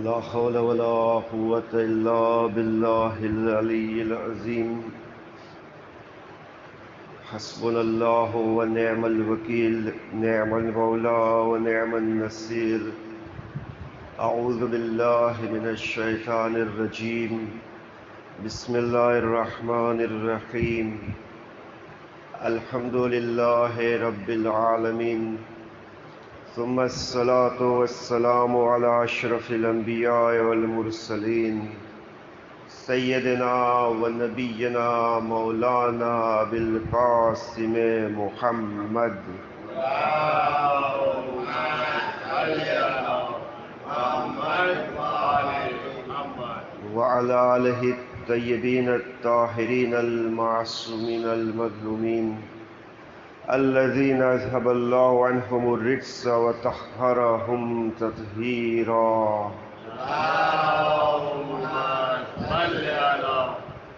لا حول ولا قوة إلا بالله العلي العظيم. حسبنا الله ونعم الوكيل، نعم المولى ونعم النصير. أعوذ بالله من الشيطان الرجيم. بسم الله الرحمن الرحيم. الحمد لله رب العالمين، ثم الصلاة والسلام على أشرف الأنبياء والمرسلين سيدنا ونبينا مولانا بالقاسم محمد وعلى آله الطيبين الطاهرين المعصومين المظلومين الذين أذهب الله عنهم الرجس وطهرهم تطهيرا. اللهم صل على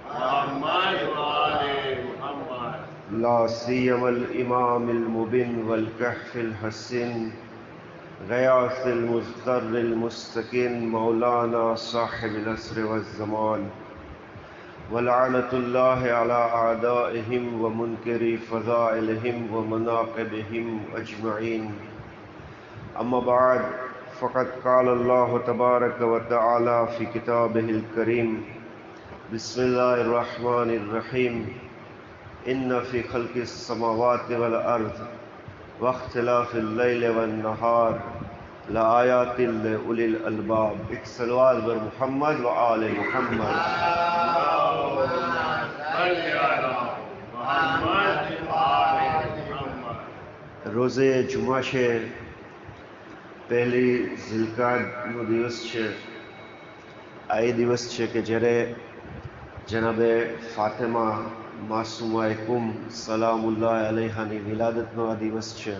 محمد وآل محمد. لا سيما الإمام المبين والكهف الحسين غياث المضطر المستكين مولانا صاحب العصر والزمان، ولعنة الله على أعدائهم ومنكر فضائلهم ومناقبهم أجمعين. أما بعد، فقد قال الله تبارك وتعالى في كتابه الكريم: بسم الله الرحمن الرحيم. إن في خلق السماوات والأرض واختلاف الليل والنهار لآيات لأولي الألباب. ایک صلوات بر محمد و آل محمد. روز جمعہ છે પહેલી ઝિલકાદનો દિવસ છે. આ એ દિવસ છે કે જ્યારે જનાબે ફાતેમા માસુમા કુમ સલામુલ્લાહ અલૈહાની વિલાદતનો આ દિવસ છે.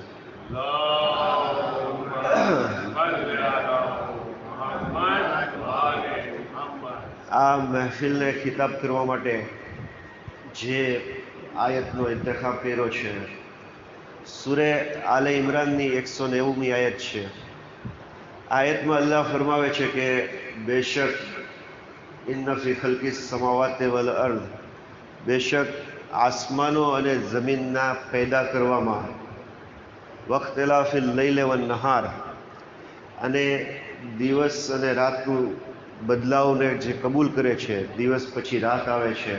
આ મહેફિલને ખિતાબ કરવા માટે જે આયતનો ઇંતખાબ કર્યો છે, સૂરે આલે ઇમરાનની 190મી આયત છે. આયતમાં અલ્લાહ ફરમાવે છે કે બેશક ઇન્ન ફી ખલ્કી સમાવાતિ વલ અર્દ, બેશક આસમાનો અને જમીનના પેદા કરવામાં, વખ્તિલાફિલ લૈલ વન નહાર, અને દિવસ અને રાતનું બદલાવને જે કબૂલ કરે છે, દિવસ પછી રાત આવે છે,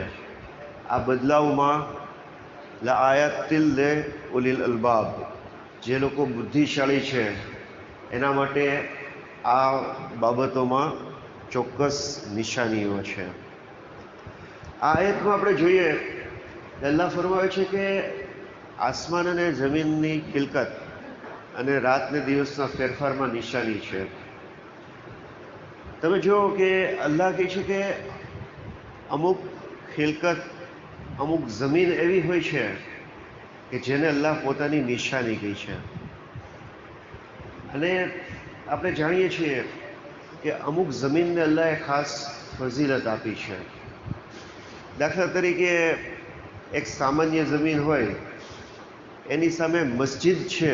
આ બદલાવમાં લઆયાતિલ લે ઉલિલ અલબાબ, જે લોકો બુદ્ધિશાળી છે એના માટે આ બાબતોમાં ચોક્કસ નિશાનીઓ છે. આ આયતમાં આપણે જોઈએ અલ્લાહ ફરમાવે છે કે આસમાન અને જમીનની ખિલકત અને રાતને દિવસના ફેરફારમાં નિશાની છે. તમે જુઓ કે અલ્લાહ કહે છે કે અમુક ખિલકત, અમુક જમીન એવી હોય છે કે જેને અલ્લાહ પોતાની નિશાની કહી છે. અને આપણે જાણીએ છીએ કે અમુક જમીનને અલ્લાહે ખાસ ફઝીલત આપી છે. દાખલા તરીકે એક સામાન્ય જમીન હોય એની સામે મસ્જિદ છે,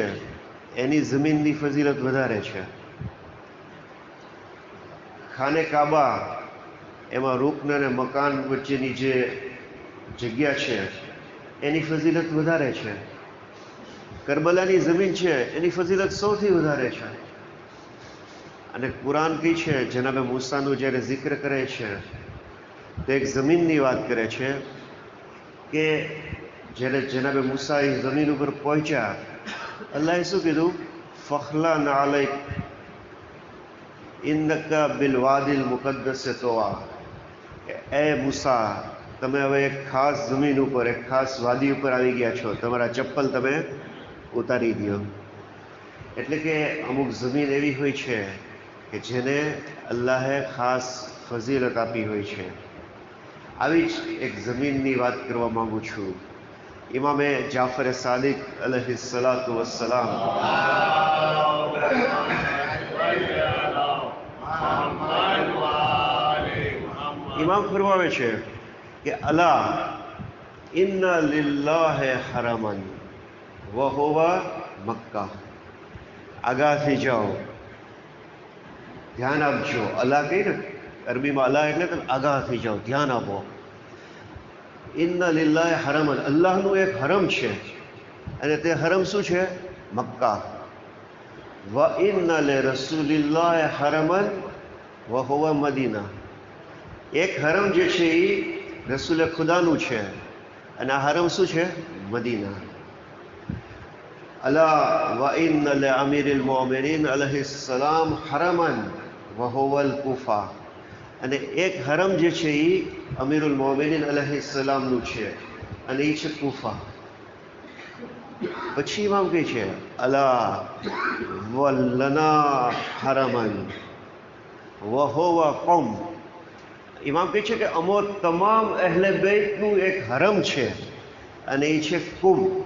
એની જમીનની ફઝીલત વધારે છે. ખાને કાબા, એમાં રૂકન અને મકાન વચ્ચેની જે જગ્યા છે એની ફઝીલત વધારે છે. કરબલાની જમીન છે એની ફઝીલત સૌથી વધારે છે. અને કુરાન કહે છે, જનાબે મૂસાનું જ્યારે જિક્ર કરે છે તો એક જમીનની વાત કરે છે કે જ્યારે જનાબે મૂસા એ જમીન ઉપર પહોંચ્યા, અલ્લાહે શું કીધું? ફખલા નાલૈક ઇન્નકા બિલવાદિલ મુકદ્દસ તોવા, એ મૂસા, તમે હવે એક ખાસ જમીન ઉપર, એક ખાસ વાદી ઉપર આવી ગયા છો, તમારા ચપ્પલ તમે ઉતારી દો. એટલે કે અમુક જમીન એવી હોય છે કે જેને અલ્લાહે ખાસ ફઝીલત આપી હોય છે. આવી જ એક જમીનની વાત કરવા માંગુ છું. ઇમામે જાફર સાદિક અલૈહિ સલાતુ વસ્સલામ ઇમામ ફરમાવે છે કે અલા ઇન્ના લિલ્લાહિ હરમન વહુવા મક્કા. આગાહથી જાઓ, ધ્યાન આપજો. અલા કહી ને અરબીમાં, અલા એટલે તમે આગાહ થઈ જાઓ, ધ્યાન આપો. ઇન્ના લિલ્લાહિ હરમન, અલ્લાહનું એક હરમ છે, અને તે હરમ શું છે? મક્કા. વ ઇન્ના લિ રસૂલિલ્લાહિ હરમન વ હુવા મદીના. એક હરમ જે છે એ રસૂલે ખુદાનું છે, અને આ હરમ શું છે? મદીના. અલા વ ઇન્ના લિ અમીરિલ મોમિનીન અલૈહિ સલામ હરમન વ હુવલ કુફા. અને એક હરમ જે છે એ અમીરુલ મોમિનીન અલૈહિ સલામનું છે, અને એ છે કુફા. પછી ઇમામ કહે છે અલા વલના હરમન વહોવા કૌમ. ઇમામ કહે છે કે અમો તમામ અહેલે બેતનું એક હરમ છે, અને એ છે કુંભ.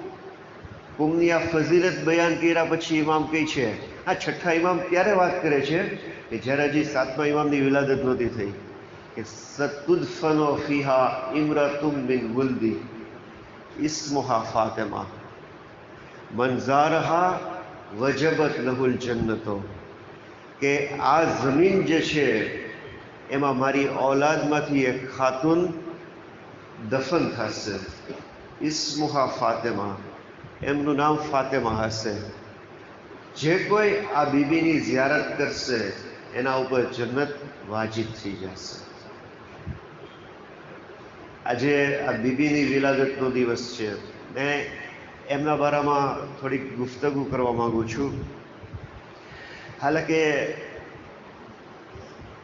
કુંભની આ ફઝીલત બયાન કર્યા પછી ઇમામ કહે છે, આ છઠ્ઠા ઇમામ ત્યારે વાત કરે છે કે જ્યારે હજી સાતમા ઇમામની વિલાદત નહોતી થઈ, કે સતુદફનો ફીહા ઇમરાતુમ બિન ગુલ્દી ઇસ્મુહા ફાતિમા મંઝારહા વજબત લહુલ જન્નતો. કે આ જમીન જે છે એમાં મારી ઔલાદમાંથી એક ખાતુન દફન થશે. ઇસ્મુહા ફાતિમા, એમનું નામ ફાતિમા હશે. જે કોઈ આ બીબીની ઝિયારત કરશે એના ઉપર જન્નત વાજિબ થઈ જશે. આજે આ બીબીની વિલાદતનો દિવસ છે. મેં એમના બારામાં થોડીક ગુફ્તગુ કરવા માગું છું. હાલાકે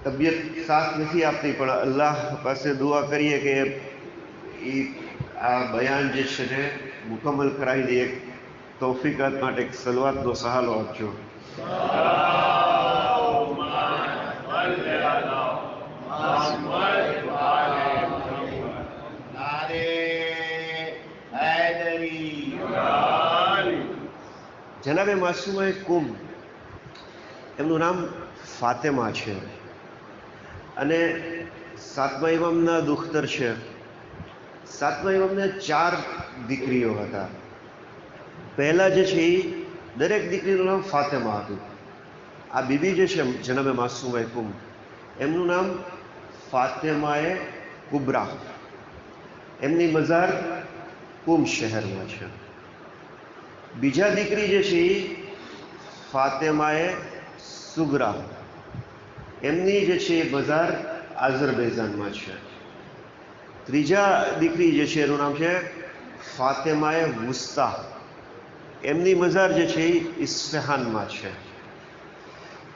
તબિયત સાથ નથી આપતી, પણ અલ્લાહ પાસે દુઆ કરીએ કે એ આ બયાન જે છે ને મુકમ્મલ કરાવી દે. એક તૌફીકાત માટે એક સલવાતનો સહાલો આપજો. જનાબે માસૂમા કુંભ, એમનું નામ ફાતિમા છે, અને સાતમા ઇમામના દુખ્તર છે. સાતમા ઇમામને 4 દીકરીઓ હતા. પહેલા જે છે એ દરેક દીકરીનું નામ ફાતિમા હતું. આ બીબી જે છે જનાબે માસૂમા કુંભ, એમનું નામ ફાતિમાએ કુબરા. એમની મઝાર કુંભ શહેરમાં છે. બીજા દીકરી જે છે એ ફાતિમાએ સુગરા, એમની જે છે એ મઝાર આઝરબૈજાનમાં છે. ત્રીજા દીકરી જે છે એનું નામ છે ફાતિમાએ વુસ્તા, એમની મઝાર જે છે એ ઇસ્ફહાનમાં છે.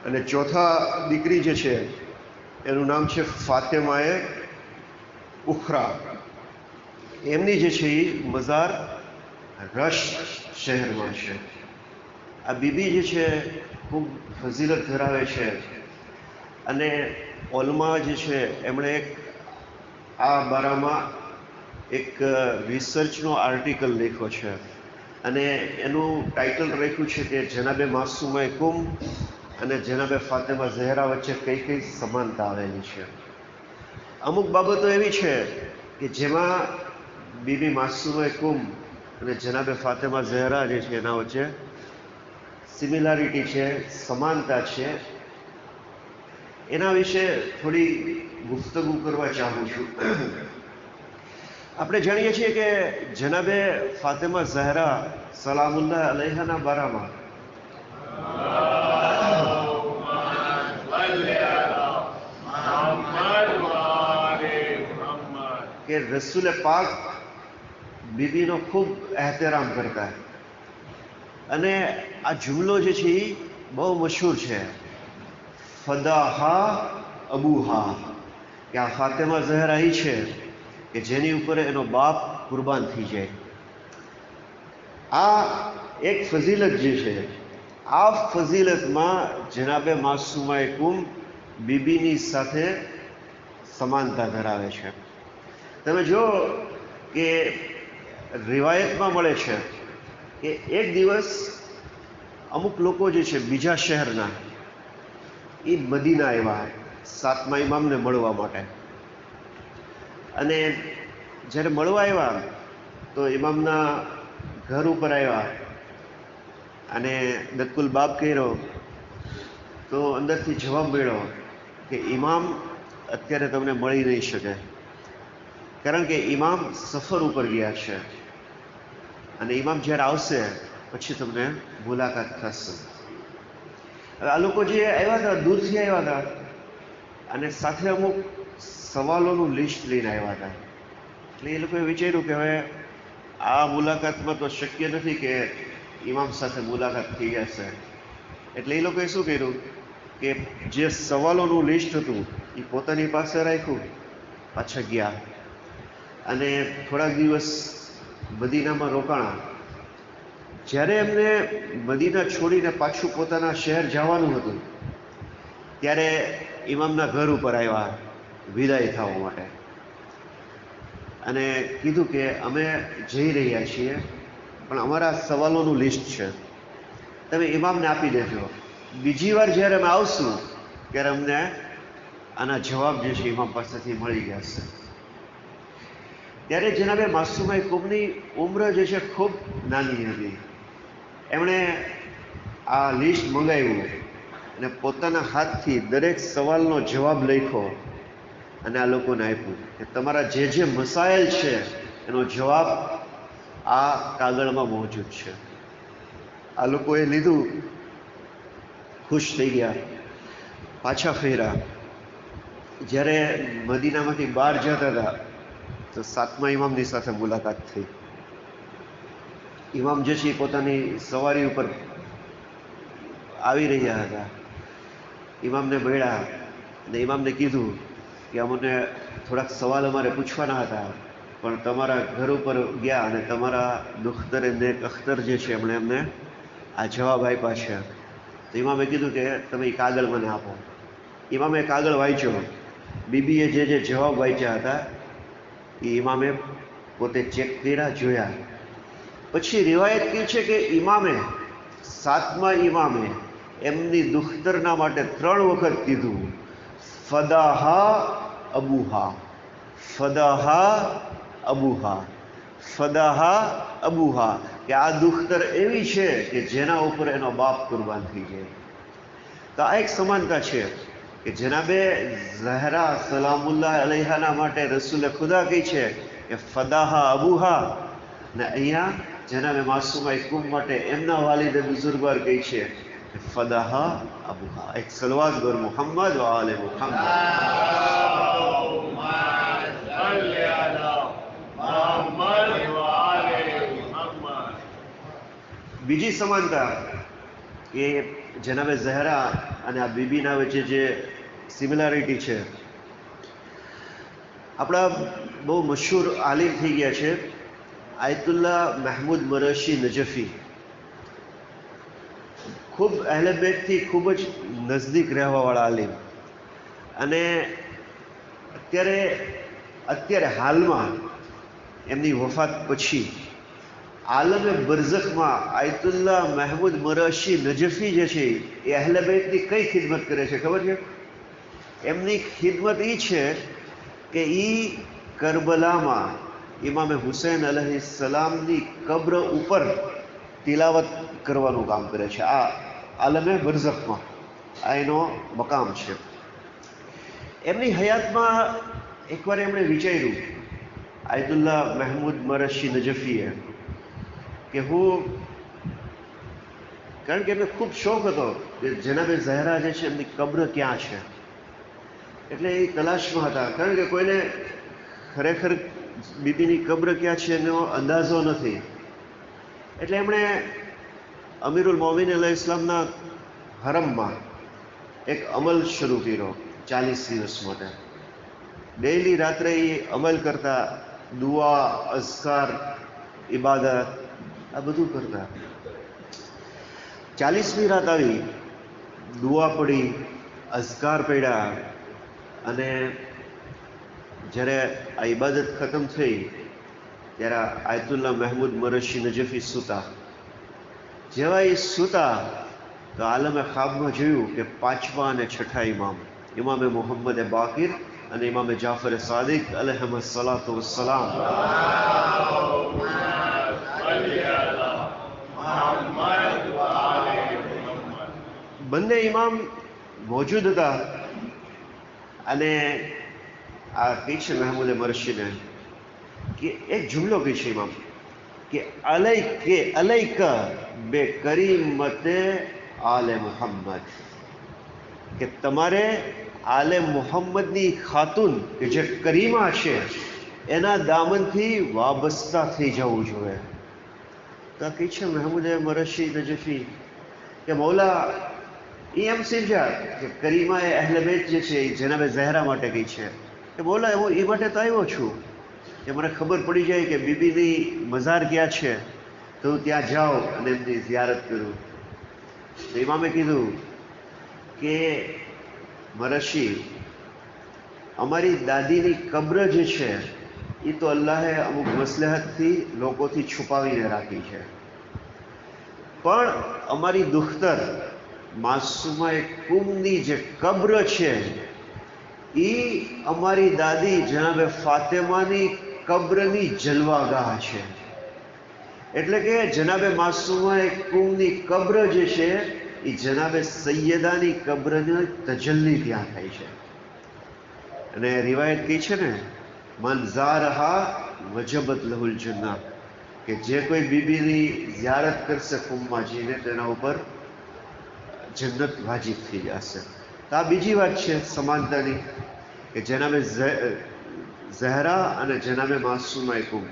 અને ચોથા દીકરી જે છે એનું નામ છે ફાતિમાએ ઉખરા, એમની જે છે એ મઝાર રશ શહેરમાં છે. આ બીબી જે છે ખૂબ ફઝીલત ધરાવે છે, અને ઓલમા જે છે એમણે આ બારામાં એક રિસર્ચનો આર્ટિકલ લખ્યો છે, અને એનું ટાઇટલ રાખ્યું છે કે જનાબે માસૂમા કુંભ અને જનાબે ફાતિમા ઝહરા વચ્ચે કઈ કઈ સમાનતા આવેલી છે. અમુક બાબતો એવી છે કે જેમાં બીબી માસૂમા કુંભ અને જનાબે ફાતિમા ઝહરા જે છે એના વચ્ચે સિમિલારિટી છે, સમાનતા છે. એના વિશે થોડી ગુફ્તગુ કરવા ચાહું છું. આપણે જાણીએ છીએ કે જનાબે ફાતિમા ઝહરા સલામુલ્લાહ અલૈહાના બારામાં કે રસૂલે પાક બીબીનો ખૂબ એહતરામ કરતા, અને આ જુમલો જે છે એ બહુ મશહૂર છે, ફદાહા અબુહા, કે આ ફાતિમા ઝહરા એ છે કે જેની ઉપર એનો બાપ કુરબાન થઈ જાય. આ એક ફઝીલત જે છે, આ ફઝીલતમાં જનાબે માસૂમા કુંભ બીબીની સાથે સમાનતા ધરાવે છે. તમે જો કે રિવાયતમાં મળે છે કે એક દિવસ અમુક લોકો જે છે બીજા શહેરના એ મદીના આવ્યા સાતમા ઇમામને મળવા માટે. અને જ્યારે મળવા આવ્યા તો ઇમામના ઘર ઉપર આવ્યા અને દત્તુલ બાબ કર્યો તો અંદરથી જવાબ મળ્યો કે ઇમામ અત્યારે તમને મળી નહીં શકે, કારણ કે ઇમામ સફર ઉપર ગયા છે અને ઇમામ જ્યારે આવશે પછી તમને મુલાકાત થશે. હવે આ લોકો જે આવ્યા હતા દૂરથી આવ્યા હતા અને સાથે અમુક સવાલોનું લિસ્ટ લઈને આવ્યા હતા. એટલે એ લોકોએ વિચાર્યું કે હવે આ મુલાકાતમાં તો શક્ય નથી કે ઇમામ સાથે મુલાકાત થઈ જશે. એટલે એ લોકોએ શું કર્યું કે જે સવાલોનું લિસ્ટ હતું એ પોતાની પાસે રાખ્યું, પાછા ગયા અને થોડાક દિવસ મદીનામાં રોકાણા. જ્યારે એમને મદીના છોડીને પાછું પોતાના શહેર જવાનું હતું ત્યારે ઇમામના ઘર ઉપર આવ્યા વિદાય થવા માટે અને કીધું કે અમે જઈ રહ્યા છીએ, પણ અમારા સવાલોનું લિસ્ટ છે, તમે ઇમામને આપી દેજો. બીજી વાર જ્યારે અમે આવશું ત્યારે અમને આના જવાબ જે છે ઇમામ પાસેથી મળી જશે. ત્યારે જનાબે માસૂમા કુબની ઉંમર જે છે ખૂબ નાની હતી. એમણે આ લિસ્ટ મંગાવ્યું અને પોતાના હાથથી દરેક સવાલનો જવાબ લખ્યો અને આ લોકોને આપ્યું કે તમારા જે જે મસાઇલ છે એનો જવાબ આ કાગળમાં મોજૂદ છે. આ લોકોએ લીધું, ખુશ થઈ ગયા, પાછા ફેર્યા. જ્યારે મદીનામાંથી બહાર જતા હતા તો 7મા ઇમામની સાથે મુલાકાત થઈ. ઇમામ જે છે પોતાની સવારી ઉપર આવી રહ્યા હતા. ઇમામને મળ્યા અને ઇમામને કીધું કે અમને થોડાક સવાલ અમારે પૂછવાના હતા, પણ તમારા ઘર ઉપર ગયા અને તમારા દુખ્તર નેક અખ્તર જે છે એમણે અમને આ જવાબ આપ્યા છે. તો ઇમામે કીધું કે તમે એ કાગળ મને આપો. ઇમામે કાગળ વાંચ્યો. બીબીએ જે જે જવાબ વાંચ્યા હતા એ ઇમામે પોતે ચેક કર્યા, જોયા. પછી રિવાયત કહે છે કે ઇમામે 7મા ઇમામે એમની દુખ્તરના માટે 3 વખત કીધું ફદાહા અબુહા, ફદાહા અબુહા, ફદાહા અબુહા, કે આ દુખ્તર એવી છે કે જેના ઉપર એનો બાપ કુરબાન થઈ જાય. તો આ એક સમાનતા છે કે જનાબે ઝહરા સલામુલ્લાહ અલૈહાના માટે રસૂલે ખુદા કહી છે કે ફદાહા અબુહા, ને અહીંયા જનાબે માસૂમા કુમ માટે એમના વાલિદે બુઝુર્ગવાર કહી છે કે ફદાહા અબુહા. એક સલવાત ગોર મુહમ્મદ વ આલે મુહમ્મદ. બીજી સમાનતા એ જનાબે ઝહરા અને આ બીબીના વચ્ચે જે સિમિલારિટી છે, આપણા બહુ મશહૂર આલિમ થઈ ગયા છે આયતુલ્લાહ મહમૂદ મરશી નજફી. ખૂબ અહલે બેતથી ખૂબ જ નજદીક રહેવાવાળા આલિમ. અને અત્યારે હાલમાં એમની વફાત પછી આલમે બરઝખમાં આયતુલ્લાહ મહમૂદ મરશી નજફી જે છે એ અહલે બેતની કઈ ખિદમત કરે છે ખબર છે? એમની ખિદમત એ છે કે એ કરબલામાં ઇમામે હુસૈન અલૈહિસ્સલામની કબ્ર ઉપર તિલાવત કરવાનું કામ કરે છે. આ આલમે બરઝખમાં આ એનો મકામ છે. એમની હયાતમાં એકવાર એમણે વિચાર્યું આયતુલ્લાહ મહમૂદ મરશી નજફીએ કે કારણ કે એમને ખૂબ શોખ હતો કે જનાબે ઝહરા જે છે એમની કબ્ર ક્યાં છે. એટલે એ તલાશમાં હતા, કારણ કે કોઈને ખરેખર બીબીની કબ્ર ક્યાં છે એનો અંદાજો નથી. એટલે એમણે અમીરુલ મોમિન અલૈહિ ઇસ્લામના હરમમાં એક અમલ શરૂ કર્યો 40 દિવસ માટે. ડેઈલી રાત્રે એ અમલ કરતા, દુઆ, અઝકાર, ઇબાદત આ બધું કરતા. 40મી રાત આવી, દુઆ પડી, અઝકાર પડ્યા અને જ્યારે આ ઇબાદત ખતમ થઈ ત્યારે આયતુલ્લાહ મહમૂદ મરશી નજફી સૂતા. જેવા એ સૂતા તો આલમે ખ્વાબમાં જોયું કે 5મા અને 6ઠા ઇમામ ઇમામે મુહમ્મદ બાકિર અને ઇમામે જાફર સાદિક અલૈહિસ્સલાતુ વસ્સલામ બંને ઇમામ મોજૂદ હતા અને આ કહી છે મહેમૂદ મરશીને કે એક જુમલો કહી છે ઇમામ કે અલૈક બે કરીમતે આલે મુહમ્મદ, કે તમારે આલે મુહમ્મદની ખાતુન કે જે કરીમા છે એના દામનથી વાબસ્તા થઈ જવું જોઈએ. તો કહે છે મહેમૂદ મરશી નજફી કે મૌલા એ એમ સમજ્યા કે કરીમા એ અહલે બેત જે છે એ જનાબે ઝહરા માટે કહી છે કે મૌલા હું એ માટે તો આવ્યો છું કે મને ખબર પડી જાય કે બીબીની મઝાર ક્યાં છે તો હું ત્યાં જાઉં અને એમની ઝિયારત કરું. તો ઇમામે કીધું કે મરશી, અમારી દાદીની કબ્ર જે છે એ તો અલ્લાહે અમુક મસલહતથી લોકોથી છુપાવીને રાખી છે, પણ અમારી દુખ્તર માસુમા કુમની જે કબ્ર છે એ અમારી દાદી જનાબે ફાતેમાની કબ્રની જલવાગાહ છે. એટલે કે જનાબે માસુમા કુમની કબ્ર જે છે એ જનાબે સૈયદાની કબ્રની તજલ્લી ત્યાં થાય છે. અને રિવાયત કહી છે ને મન ઝારહા વજબત લહુલ જન્નah, કે જે કોઈ બીબીની ઝિયારત કરશે કુમમાં તેના ઉપર જન્નત વાજિબ થઈ જશે. તો આ બીજી વાત છે સમાનતાની કે જનાબે ઝહરા અને જનાબે માસુમા કુમ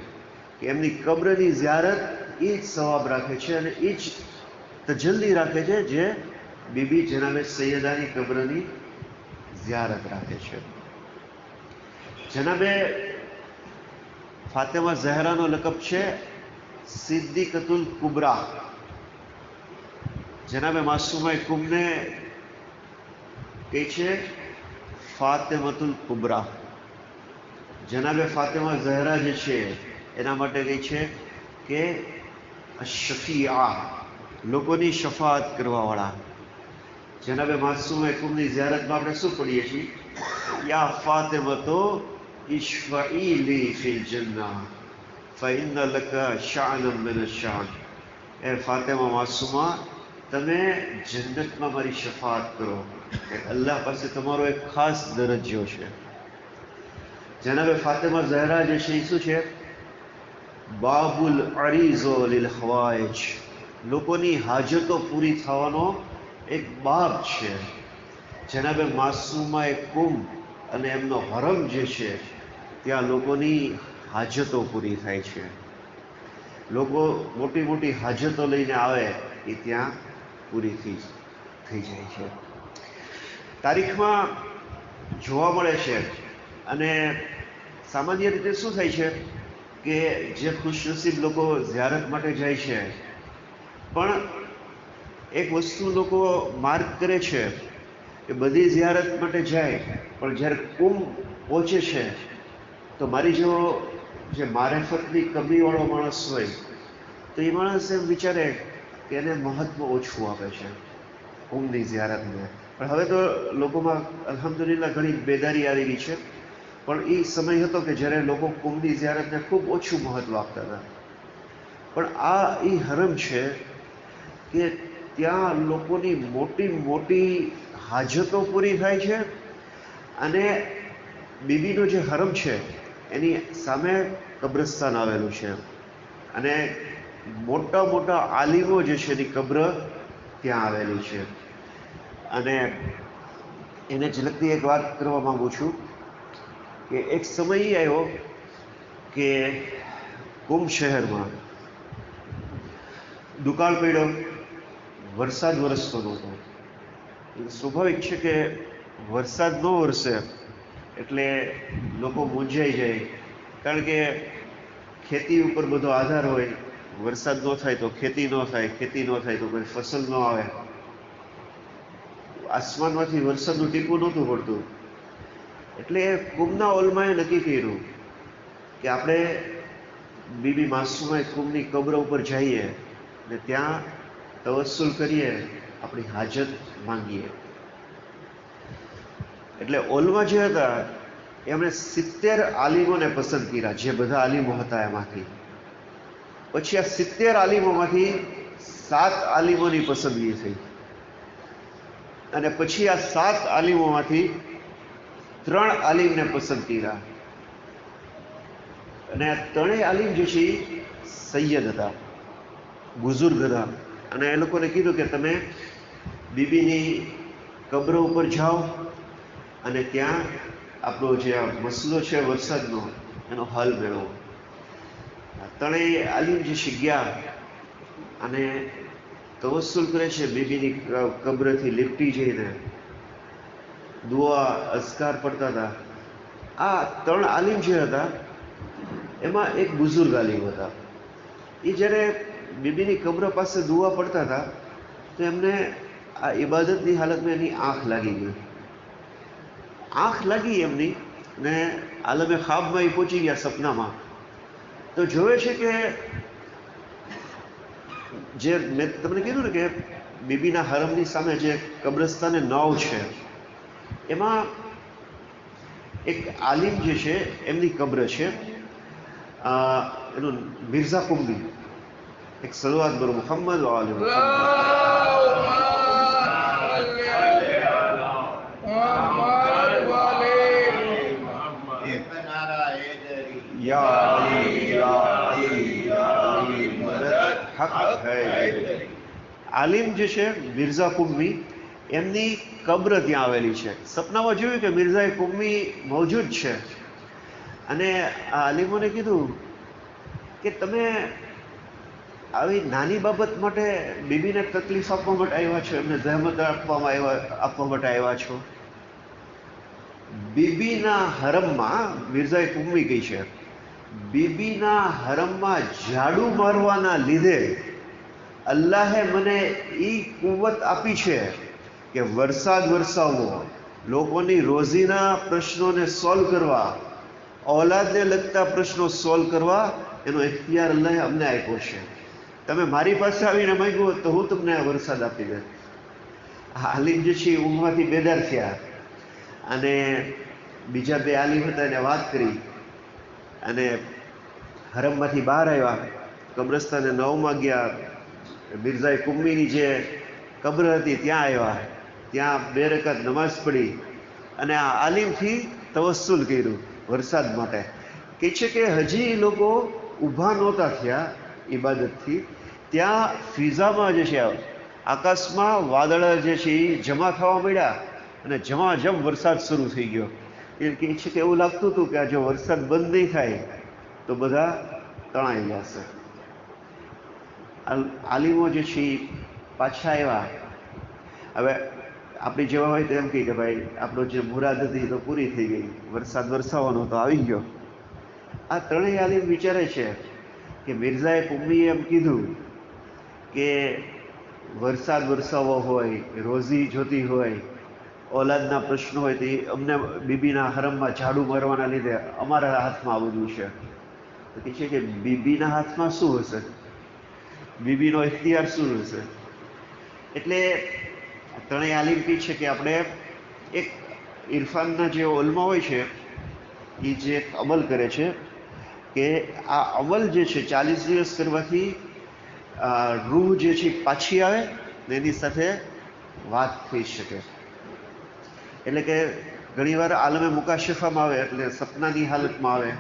કે એમની કબ્રની ઝિયારત એ જ સવાબ રાખે છે અને એ જ તજલ્લી રાખે છે જે બીબી જનાબે સૈયદાની કબ્રની ઝિયારત રાખે છે. જનાબે ફાતેમા ઝહરાનો લકબ છે સિદ્દીકતુલ કુબરા. જનાબે માસુમા કુમને કહે છે ફાતેમતુલ કુબરા. જનાબે ફાતેમા ઝહરા જે છે એના માટે કહે છે કે શફીઆ, લોકોની શફાઅત કરવાવાળા. જનાબે માસુમા કુમની ઝિયારતમાં આપણે શું પડીએ છીએ? યા ફાતિમતો ઇશ્ફઈ લી ફિલ જન્નહ ફઇન્ન લકા શાઅનમ મિન અશ-શાન. એ ફાતિમા માસુમા, તમે જન્નતમાં મારી શફાઅત કરો, અલ્લાહ પાસે તમારો એક ખાસ દરજ્જો છે. જનાબે ફાતિમા ઝહરા જે છે એ શું છે? બાબુલ અરીઝો લિલ હવાઇજ, લોકોની હાજતો પૂરી થવાનો એક બાબ છે. જનાબે માસુમા કુમ અને એમનો હરમ જે છે ત્યાં લોકોની હાજતો પૂરી થાય છે. લોકો મોટી મોટી હાજતો લઈને આવે એ ત્યાં પૂરી થઈ જાય છે. તારીખમાં જોવા મળે છે અને સામાન્ય રીતે શું થાય છે કે જે ખુશનસીબ લોકો ઝિયારત માટે જાય છે, પણ એક વસ્તુ લોકો માર્ક કરે છે કે બધી ઝિયારત માટે જાય પણ જ્યારે કુંભ પહોંચે છે તો મારી જેવો જે મારેફતની કમીવાળો માણસ હોય તો એ માણસ એમ વિચારે કે એને મહત્વ ઓછું આપે છે કુંભની ઝિયારતને. પણ હવે તો લોકોમાં અલ્હમ્દુલિલ્લાહ ઘણી બેદારી આવી ગઈ છે, પણ એ સમય હતો કે જ્યારે લોકો કુંભની ઝિયારતને ખૂબ ઓછું મહત્વ આપતા હતા. પણ આ એ હરમ છે કે ત્યાં લોકોની મોટી મોટી હાજતો પૂરી થાય છે અને બીબીનો જે હરમ છે એની સામે કબ્રસ્તાન આવેલું છે અને મોટા મોટા આલિમો જે છે એની કબ્ર ત્યાં આવેલી છે. અને એને જ લગતી એક વાત કરવા માંગુ છું કે એક સમય એ આવ્યો કે કુંભ શહેરમાં દુકાળ પડ્યો, વરસાદ વરસતો નહોતો. સ્વાભાવિક છે કે વરસાદ ન વરસે એટલે લોકો મૂંઝાઈ જાય, કારણ કે ખેતી ઉપર બધો આધાર હોય. વરસાદ ન થાય તો ખેતી ન થાય, ખેતી ન થાય તો કોઈ ફસલ ન આવે. આસમાનમાંથી વરસાદનું ટીપું નહોતું પડતું. એટલે કુંભના ઓલમાએ નક્કી કર્યું કે આપણે બીબી માસુમા કુંભની કબ્ર ઉપર જઈએ અને ત્યાં તવસ્સુલ કરીએ, આપણી હાજત માંગીએ. એટલે ઓલમા જે હતા એમણે 70 આલિમોને પસંદ કર્યા, જે બધા આલિમો હતા એમાંથી. પછી આ 70 આલિમોમાંથી 7 આલિમોની પસંદગી થઈ અને પછી આ 7 આલિમોમાંથી 3 આલિમને પસંદ કર્યા. અને આ 3 આલિમ જે છે એ સૈયદ હતા, બુઝુર્ગ હતા. અને એ લોકોને કીધું કે તમે બીબીની કબ્ર ઉપર જાઓ અને ત્યાં આપણો જે આ મસલો છે વરસાદનો એનો હલ મેળવો. 3 આલિમ જે છે ગયા અને તવસ્સુલ કરે છે બીબીની કબ્રથી લીપટી જઈને, દુઆ અઝકાર પડતા હતા. આ 3 આલિમ જે હતા એમાં એક બુઝુર્ગ આલિમ હતા. એ જ્યારે બીબીની કબ્ર પાસે દુઆ પડતા હતા તો એમને આ ઇબાદતની હાલતમાં એની આંખ લાગી ગઈ. આંખ લાગી એમની ને આલમે ખ્વાબમાં એ પહોંચી ગયા સપનામાં. તો જોવે છે કે જે મેં તમને કીધું ને કે બીબીના હરમની સામે જે કબ્રસ્તાને 9 છે એમાં એક આલિમ જે છે એમની કબ્ર છે. એનું મિર્ઝા કુંબી. એક સલવાત બોલો મુહમ્મદ વ આલે આલિમ જે છે મિર્ઝા કુંબી એમની કબ્ર ત્યાં આવેલી છે. સપનામાં જોયું કે મિર્ઝા કુંબી મોજૂદ છે અને આ આલિમોને કીધું કે તમે આવી નાની બાબત માટે બીબીને તકલીફ આપવા માટે આવ્યા છો, એમને જહેમત આપવા માટે આવ્યા છો. બીબીના હરમમાં મિર્ઝા કુંબી કહી છે, બીબીના હરમમાં ઝાડુ મારવાના લીધે અલ્લાહે મને એ કુવત આપી છે કે વરસાદ વરસાવવો, લોકોની રોજીના પ્રશ્નોને સોલ્વ કરવા, ઔલાદને લગતા પ્રશ્નો સોલ્વ કરવા એનો ઇખ્તિયાર અલ્લાહે અમને આપ્યો છે. તમે મારી પાસે આવીને માંગ્યું તો હું તમને આ વરસાદ આપી દે. આલિમ જે છે ઊંઘમાંથી બેદાર થયા અને બીજા 2 આલિમ હતા એને વાત કરી અને હરમમાંથી બહાર આવ્યા, કબ્રસ્તાને 9માં ગયા, મિર્ઝા કુંબીની જે કબ્ર હતી ત્યાં આવ્યા, ત્યાં 2 રકાત નમાઝ પડી અને આ આલિમથી તવસ્સુલ કર્યું વરસાદ માટે. કહે છે કે હજી લોકો ઊભા નહોતા થયા ઇબાદતથી, ત્યાં ફિઝામાં જે છે આકાશમાં વાદળા જે છે એ જમા થવા માંડ્યા અને જમાજમ વરસાદ શરૂ થઈ ગયો. એ કહે છે કે એવું લાગતું હતું કે આ જો વરસાદ બંધ નહીં થાય તો બધા તણાઈ જશે. આલિમો જે છે એ પાછા આવ્યા. હવે આપણી જેવા હોય તો એમ કહે કે ભાઈ આપણો જે મુરાદ હતી તો પૂરી થઈ ગઈ, વરસાદ વરસાવવાનો તો આવી ગયો. આ 3 આલિમ વિચારે છે કે મિર્ઝાએ કુંબીએ એમ કીધું કે વરસાદ વરસાવવો હોય, રોજી જોતી હોય, ઔલાદના પ્રશ્નો હોય તો એ અમને બીબીના હરમમાં ઝાડુ મારવાના લીધે અમારા હાથમાં આ બધું છે. તો કહે છે કે બીબીના હાથમાં શું હશે, બીબીનો ઇખ્તિયાર શું હશે? એટલે 3 આલિમ કહે છે કે આપણે એક ઇરફાનના જે ઓલમા હોય છે એ જે એક અમલ કરે છે કે આ અમલ જે છે 40 દિવસ કરવાથી રૂહ જે છે પાછી આવે ને એની સાથે વાત થઈ શકે. એટલે કે ઘણીવાર આલમે મુકાશફામાં આવે એટલે સપનાની હાલતમાં આવે.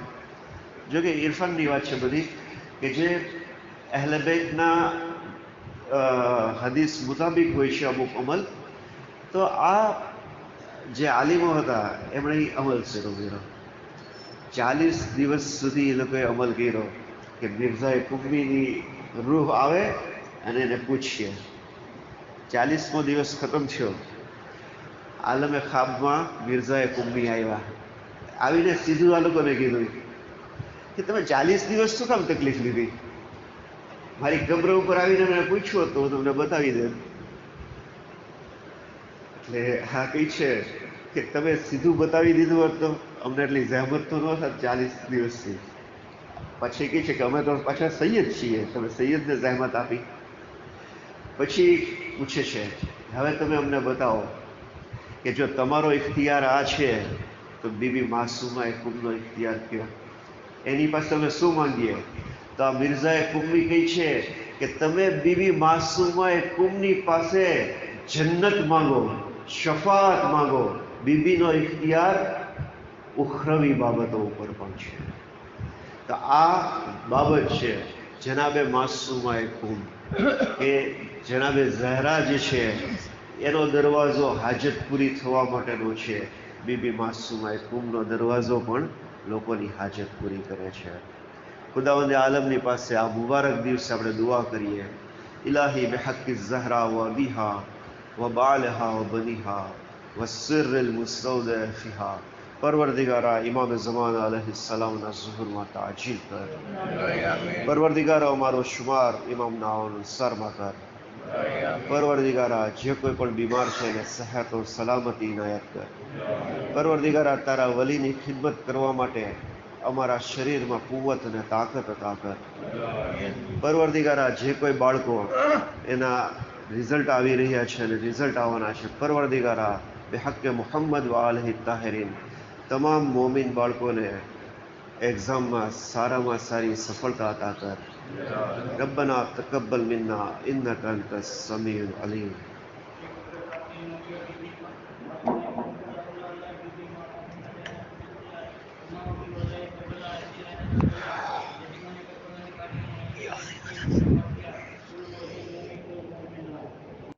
જો કે ઇરફાનની વાત છે બધી કે જે અહલે બેતના હદીસ મુતાબિક હોય છે અમુક અમલ, તો આ જે આલિમો હતા એમણે અમલ શરૂ કર્યો. 40 દિવસ સુધી એ લોકોએ અમલ કર્યો કે મિર્ઝાએ કુંબીની રૂહ આવે અને એને પૂછીએ. 40મો દિવસ ખતમ થયો, આલમે ખ્વાબમાં મિર્ઝાએ કુંબી આવ્યા. આવીને સીધું આ લોકોને કીધું કે તમે 40 દિવસ શું કામ તકલીફ લીધી? મારી કબ્ર ઉપર આવીને મેં પૂછ્યું તો હું તમને બતાવી દે. એટલે હા કઈ છે કે તમે સીધું બતાવી દીધું હોત તો અમને એટલી જહેમત તો ન થાત 40 દિવસથી. પછી કહે છે કે અમે તો પાછા સૈયદ છીએ, તમે સૈયદને જહેમત આપી. પછી પૂછે છે હવે તમે અમને બતાવો કે જો તમારો ઇખ્તિયાર આ છે તો બીબી માસૂમા કુંબનો ઇખ્તિયાર કયો? એની પાસે અમે શું માંગીએ? તો આ મિર્ઝાએ કુંબી કહી છે કે તમે બીબી માસૂમા કુંબની પાસે જન્નત માંગો, શફાત માંગો. બીબીનો ઇખ્તિયાર ઉખરવી બાબતો ઉપર પણ છે. તો આ બાબત છે જનાબે માસૂમાએ કુમ, કે જનાબે ઝહરા જે છે એનો દરવાજો હાજત પૂરી થવા માટેનો છે. બીબી માસૂમાએ કુમનો દરવાજો પણ લોકોની હાજત પૂરી કરે છે. ખુદાવંદ આલમની પાસે આ મુબારક દિવસે આપણે દુઆ કરીએ, ઇલાહી બિહક્કી ઝહરા વ અબીહા વ બાલહા વ બનીહા વ સિર્રિલ મુસ્તૌદઅ ફીહા. પરવરદિગારા ઇમામ ઝમાના અલૈહિસ્સલામના ઝુહુરમાં તાજીલ કર. પરવરદિગારા અમારો શુમાર ઇમામના અનુસારમાં કર. પરવરદિગારા જે કોઈ પણ બીમાર છે એને સેહત और સલામતી ઇનાયત કર. પરવરદિગારા તારા વલીની ખિદમત કરવા માટે અમારા શરીરમાં કુવત અને તાકત અતા કર. પરવરદિગારા જે કોઈ બાળકો એના રિઝલ્ટ આવી રહ્યા છે અને રિઝલ્ટ આવવાના છે, પરવરદિગારા બિહક્કે મુહમ્મદ વ આલિહિ તાહિરીન તમામ મોમિન બાળકોને એક્ઝામમાં સારામાં સારી સફળતા અતા કર. રબ્બના તકબ્બલ મિન્ના ઇન્નકા અંતસ સમીઉલ અલીમ.